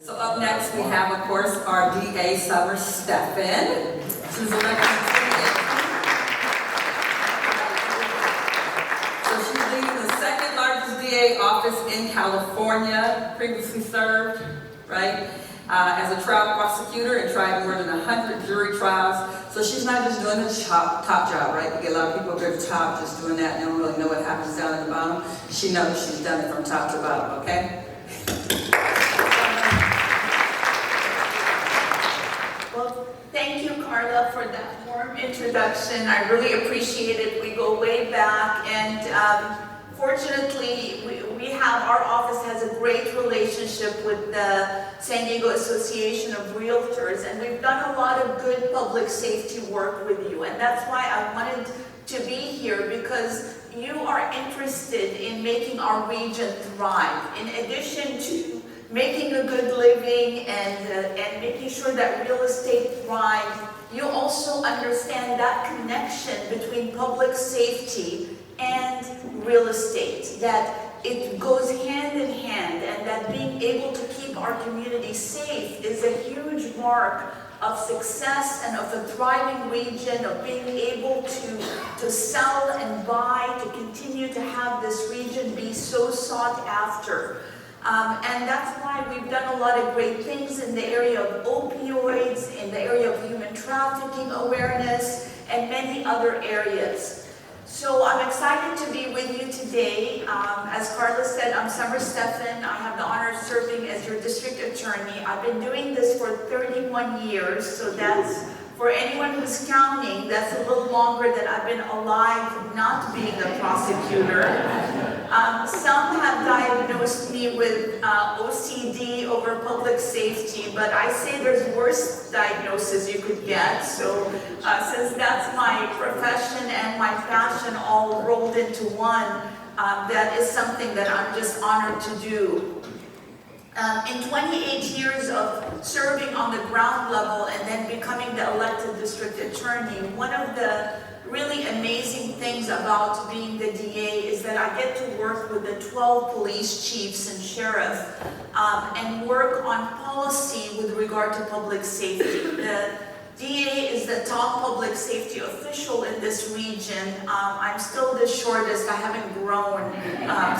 So up next we have, of course, our DA Summer Stephan. She's elected to So she's leading the second largest DA office in California, previously served, right, as a trial prosecutor and tried more than 100 jury trials. So she's not just doing the top job, right? We get a lot of people up at the top just doing that and don't really know what happens down at the bottom. She knows she's done it from top to bottom, okay? Well, thank you, Carla, for that warm introduction. I really appreciate it. We go way back, and fortunately, our office has a great relationship with the San Diego Association of Realtors, and we've done a lot of good public safety work with you, and that's why I wanted to be here, because you are interested in making our region thrive. In addition to making a good living and making sure that real estate thrives, you also understand that connection between public safety and real estate, that it goes hand in hand, and that being able to keep our community safe is a huge mark of success and of a thriving region, of being able to sell and buy, to continue to have this region be so sought after. And that's why we've done a lot of great things in the area of opioids, in the area of human trafficking awareness, and many other areas. So I'm excited to be with you today. As Carla said, I'm Summer Stephan. I have the honor of serving as your district attorney. I've been doing this for 31 years, so that's, for anyone who's counting, that's a little longer than I've been alive not being a prosecutor. Some have diagnosed me with OCD over public safety, but I say there's worse diagnosis you could get. So since that's my profession and my passion all rolled into one, that is something that I'm just honored to do. In 28 years of serving on the ground level and then becoming the elected district attorney, one of the really amazing things about being the DA is that I get to work with the 12 police chiefs and sheriffs and work on policy with regard to public safety. The DA is the top public safety official in this region. I'm still the shortest. I haven't grown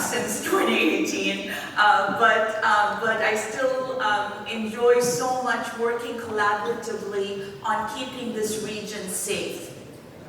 since 2018, but I still enjoy so much working collaboratively on keeping this region safe.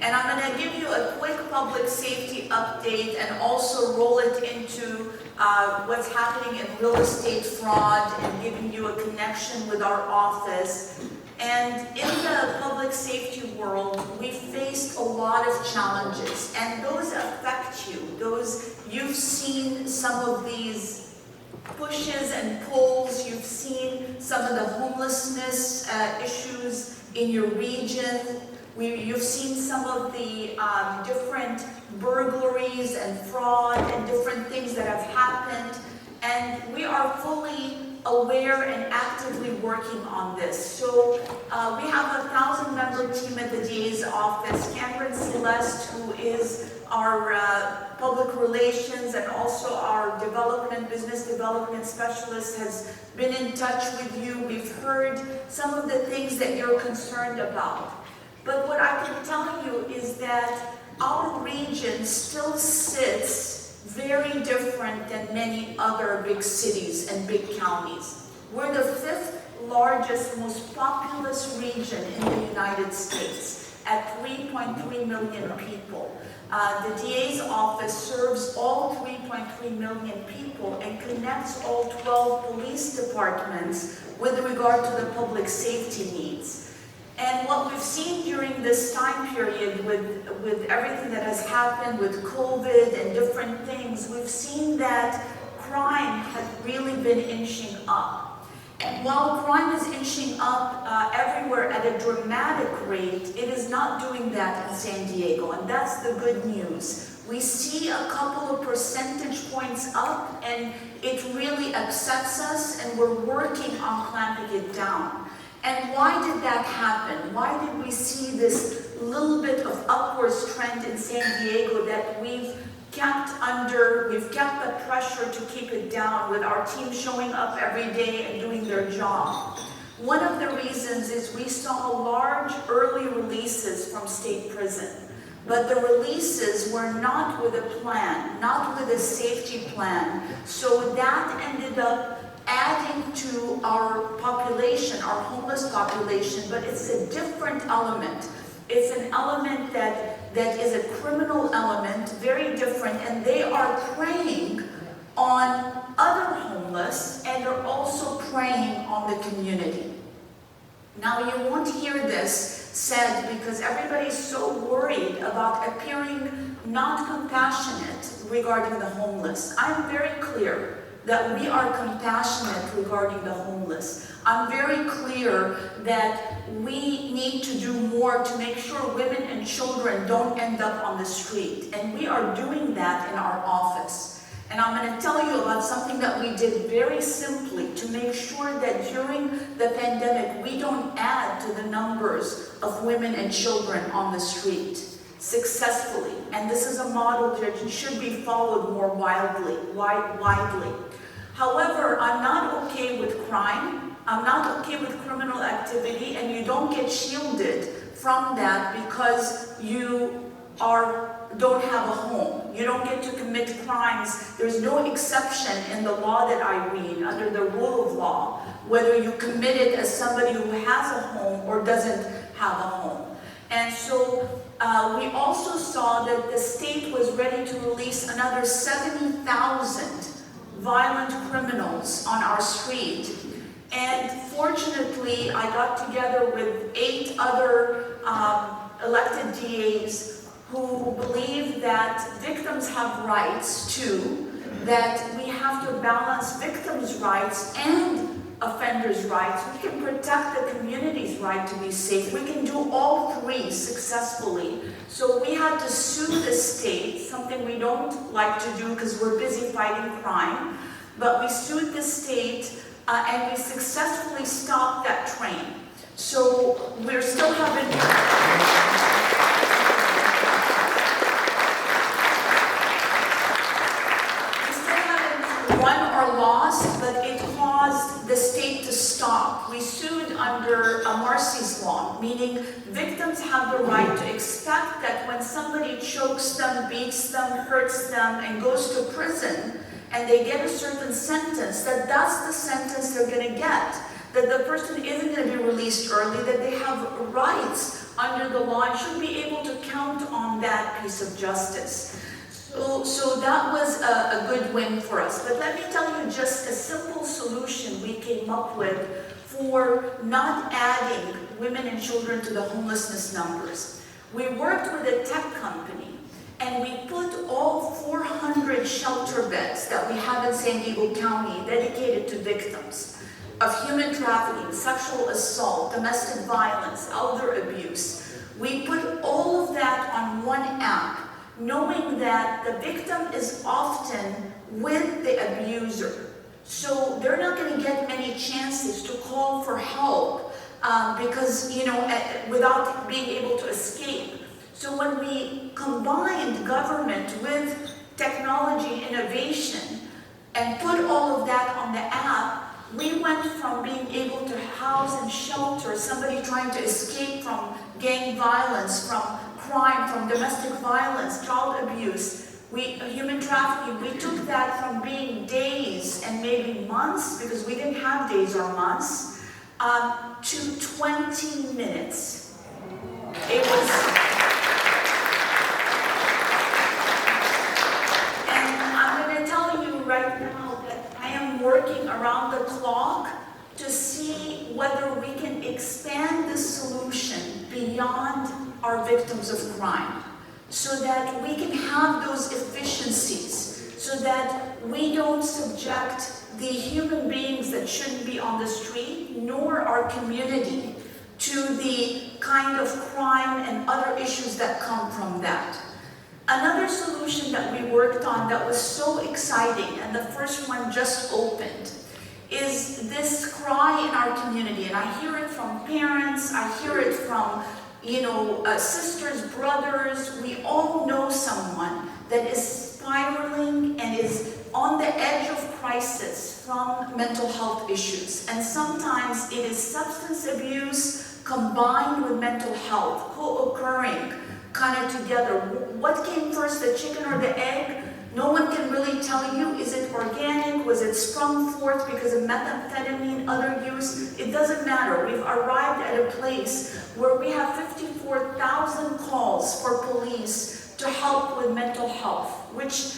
And I'm going to give you a quick public safety update and also roll it into what's happening in real estate fraud and giving you a connection with our office. And in the public safety world, we faced a lot of challenges, and those affect you. You've seen some of these pushes and pulls. You've seen some of the homelessness issues in your region. You've seen some of the different burglaries and fraud and different things that have happened, and we are fully aware and actively working on this. So we have a 1,000-member team at the DA's office. Cameron Celeste, who is our public relations and also our business development specialist, has been in touch with you. We've heard some of the things that you're concerned about. But what I can tell you is that our region still sits very different than many other big cities and big counties. We're the 5th largest, most populous region in the United States at 3.3 million people. The DA's office serves all 3.3 million people and connects all 12 police departments with regard to the public safety needs. And what we've seen during this time period with everything that has happened with COVID and different things, we've seen that crime has really been inching up. And while crime is inching up everywhere at a dramatic rate, it is not doing that in San Diego, and that's the good news. We see a couple of percentage points up, and it really upsets us, and we're working on clamping it down. And why did that happen? Why did we see this little bit of upwards trend in San Diego that we've kept the pressure to keep it down, with our team showing up every day and doing their job. One of the reasons is we saw large early releases from state prison, but the releases were not with a plan, not with a safety plan. So that ended up adding to our population, our homeless population, but it's a different element. It's an element that is a criminal element, very different, and they are preying on other homeless, and they're also preying on the community. Now, you won't hear this said because everybody's so worried about appearing not compassionate regarding the homeless. I'm very clear that we are compassionate regarding the homeless. I'm very clear that we need to do more to make sure women and children don't end up on the street. And we are doing that in our office. And I'm going to tell you about something that we did very simply to make sure that during the pandemic, we don't add to the numbers of women and children on the street successfully. And this is a model that should be followed more widely. However, I'm not okay with crime. I'm not okay with criminal activity, and you don't get shielded from that because you don't have a home. You don't get to commit crimes. There's no exception in the law that I read, under the rule of law, whether you commit it as somebody who has a home or doesn't have a home. And so we also saw that the state was ready to release another 70,000 violent criminals on our street. And fortunately, I got together with 8 other elected DAs who believe that victims have rights too, that we have to balance victims' rights and offenders' rights. We can protect the community's right to be safe. We can do all 3 successfully. So we had to sue the state, something we don't like to do because we're busy fighting crime, but we sued the state and we successfully stopped that train. So we're still having... won or lost, but it caused the state to stop. We sued under Marcy's law, meaning victims have the right to expect that when somebody chokes them, beats them, hurts them, and goes to prison, and they get a certain sentence, that that's the sentence they're going to get. That the person isn't going to be released early, that they have rights under the law and should be able to count on that piece of justice. So that was a good win for us. But let me tell you just a simple solution we came up with for not adding women and children to the homelessness numbers. We worked with a tech company and we put all 400 shelter beds that we have in San Diego County dedicated to victims of human trafficking, sexual assault, domestic violence, elder abuse. We put all of that on one app, knowing that the victim is often with the abuser. So they're not going to get many chances to call for help because, without being able to escape. So when we combined government with technology innovation and put all of that on the app, we went from being able to house and shelter somebody trying to escape from gang violence, from crime, from domestic violence, child abuse, human trafficking. We took that from being days and maybe months, because we didn't have days or months, to 20 minutes. It was... And I'm going to tell you right now that I am working around the clock to see whether we can expand this solution beyond our victims of crime, so that we can have those efficiencies, so that we don't subject the human beings that shouldn't be on the street, nor our community, to the kind of crime and other issues that come from that. Another solution that we worked on that was so exciting, and the first one just opened, is this cry in our community. And I hear it from parents, I hear it from sisters, brothers. We all know someone that is spiraling and is on the edge of crisis from mental health issues. And sometimes it is substance abuse combined with mental health, co-occurring, kind of together. What came first, the chicken or the egg? No one can really tell you. Is it organic? Was it sprung forth because of methamphetamine, other use? It doesn't matter. We've arrived at a place where we have 54,000 calls for police to help with mental health, which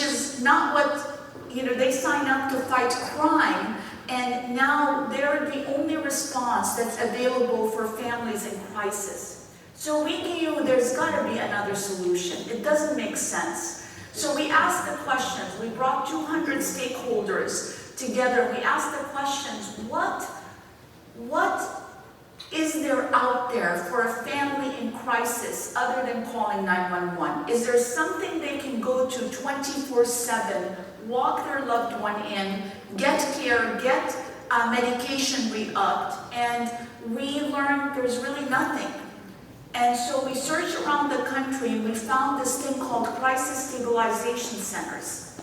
is not what, they sign up to fight crime, and now they're the only response that's available for families in crisis. So we knew there's got to be another solution. It doesn't make sense. So we asked the questions. We brought 200 stakeholders together. We asked the questions, what is there out there for a family in crisis other than calling 911? Is there something they can go to 24/7, walk their loved one in, get care, get medication re-upped? And we learned there's really nothing. And so we searched around the country and we found this thing called crisis stabilization centers.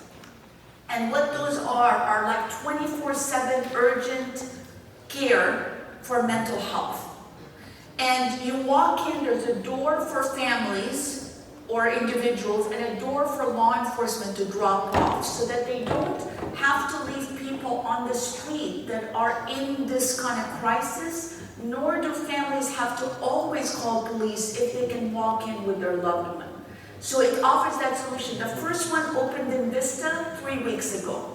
And what those are like 24/7 urgent care for mental health. And you walk in, there's a door for families or individuals and a door for law enforcement to drop off so that they don't have to leave people on the street that are in this kind of crisis, nor do families have to always call police if they can walk in with their loved one. So it offers that solution. The first one opened in Vista 3 weeks ago.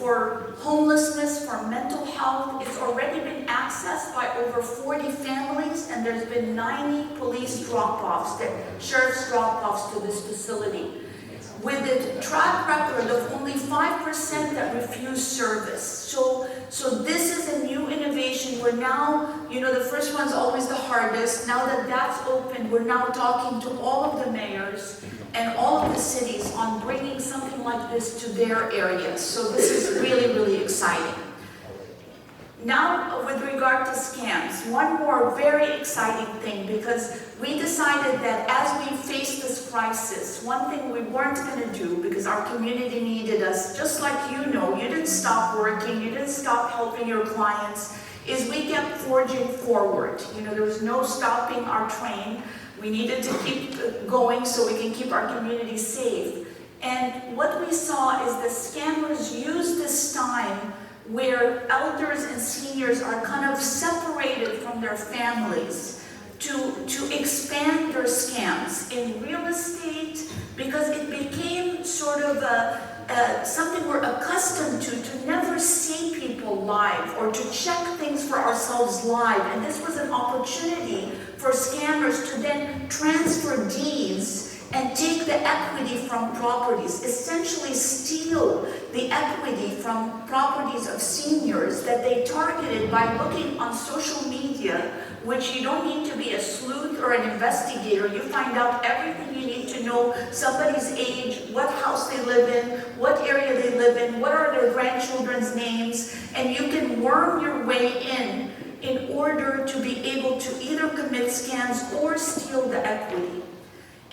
For homelessness, for mental health. It's already been accessed by over 40 families, and there's been 90 police drop-offs, sheriff's drop-offs to this facility, with a track record of only 5% that refuse service. So this is a new innovation. We're now, the first one's always the hardest. Now that that's open, we're now talking to all of the mayors and all of the cities on bringing something like this to their areas. So this is really, really exciting. Now, with regard to scams, one more very exciting thing, because we decided that as we face this crisis, one thing we weren't going to do, because our community needed us, just like you didn't stop working, you didn't stop helping your clients, is we kept forging forward. There was no stopping our train. We needed to keep going so we can keep our community safe. And what we saw is the scammers use this time where elders and seniors are kind of separated from their families to expand their scams in real estate, because it became sort of something we're accustomed to never see people live or to check things for ourselves live. And this was an opportunity for scammers to then transfer deeds and take the equity from properties, essentially steal the equity from properties of seniors that they targeted by looking on social media, which you don't need to be a sleuth or an investigator. You find out everything you need to know: somebody's age, what house they live in, what area they live in, what are their grandchildren's names, and you can worm your way in order to be able to either commit scams or steal the equity.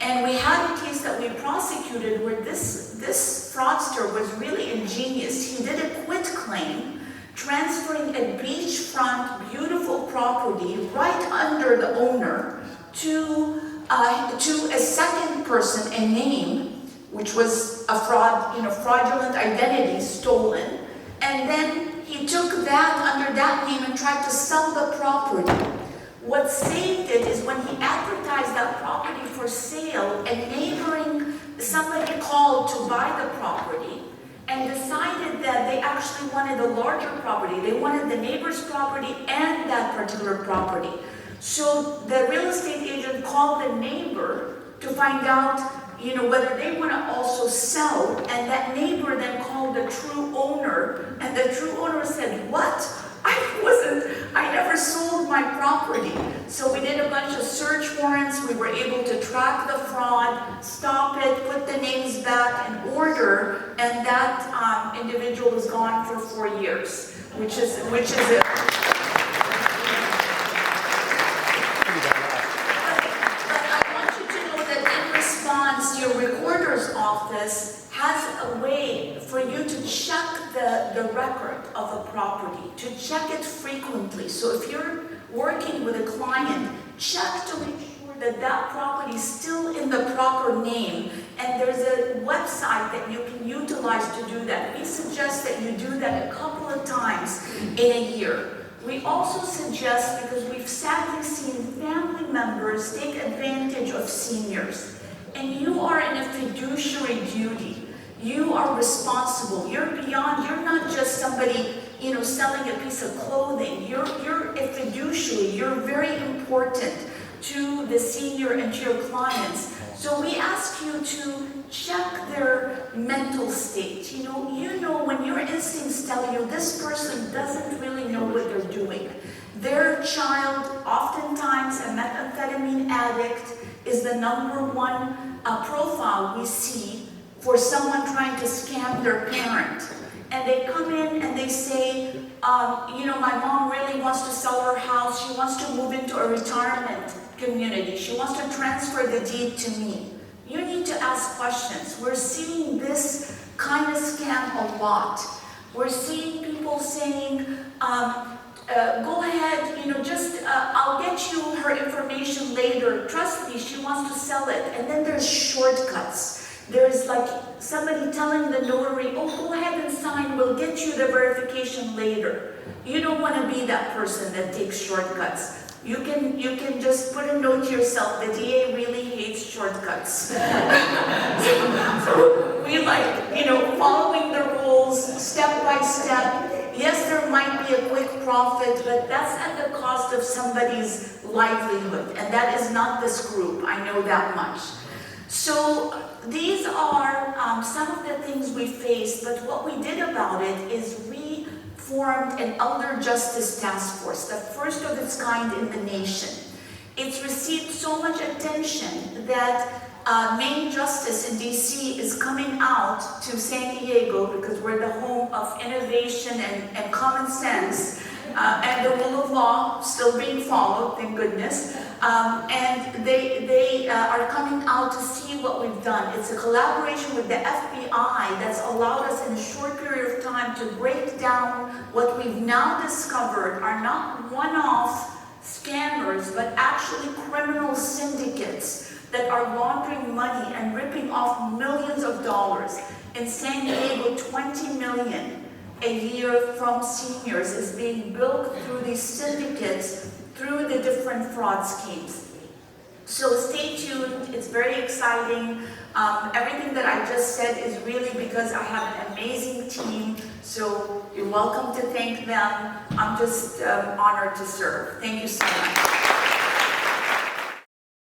And we had a case that we prosecuted where this fraudster was really ingenious. He did a quit claim, transferring a beachfront, beautiful property right under the owner to a second person, a name, which was a fraudulent identity stolen. And then he took that under that name and tried to sell the property. What saved it is when he advertised that property for sale, somebody called to buy the property and decided that they actually wanted a larger property. They wanted the neighbor's property and that particular property. So the real estate agent called the neighbor to find out, whether they want to also sell, and that neighbor then called the true owner, and the true owner said, "What? I never sold my property." So we did a bunch of search warrants. We were able to track the fraud, stop it, put the names back in order, and that individual was gone for 4 years, which is it. But I want you to senior's office has a way for you to check the record of a property, to check it frequently. So if you're working with a client, check to make sure that that property is still in the proper name, and there's a website that you can utilize to do that. We suggest that you do that a couple of times in a year. We also suggest, because we've sadly seen family members take advantage of seniors, and you are in a fiduciary duty. You are responsible. You're not just somebody, selling a piece of clothing. You're a fiduciary. You're very important to the senior and to your clients. So we ask you to check their mental state. You know when your instincts tell you this person doesn't really know what they're doing. Their child, oftentimes a methamphetamine addict, is the #1 profile we see for someone trying to scam their parent. And they come in and they say, my mom really wants to sell her house. She wants to move into a retirement community. She wants to transfer the deed to me. You need to ask questions. We're seeing this kind of scam a lot. We're seeing people saying, go ahead, I'll get you her information later. Trust me, she wants to sell it. And then there's shortcuts. There's like somebody telling the notary, oh, go ahead and sign, we'll get you the verification later. You don't want to be that person that takes shortcuts. You can just put a note to yourself, the DA really hates shortcuts. so we following the rules step by step. Yes, there might be a quick profit, but that's at the cost of somebody's livelihood, and that is not this group, I know that much. So these are some of the things we faced, but what we did about it is we formed an Elder Justice Task Force, the first of its kind in the nation. It's received so much attention that Main Justice in DC is coming out to San Diego, because we're the home of innovation and common sense, and the rule of law still being followed, thank goodness. And they are coming out to see what we've done. It's a collaboration with the FBI that's allowed us in a short period of time to break down what we've now discovered are not one-off scammers, but actually criminal syndicates that are laundering money and ripping off millions of dollars. In San Diego, 20 million a year from seniors is being built through these syndicates, through the different fraud schemes. So stay tuned, it's very exciting. Everything that I just said is really because I have an amazing team, so you're welcome to thank them. I'm just honored to serve. Thank you so much.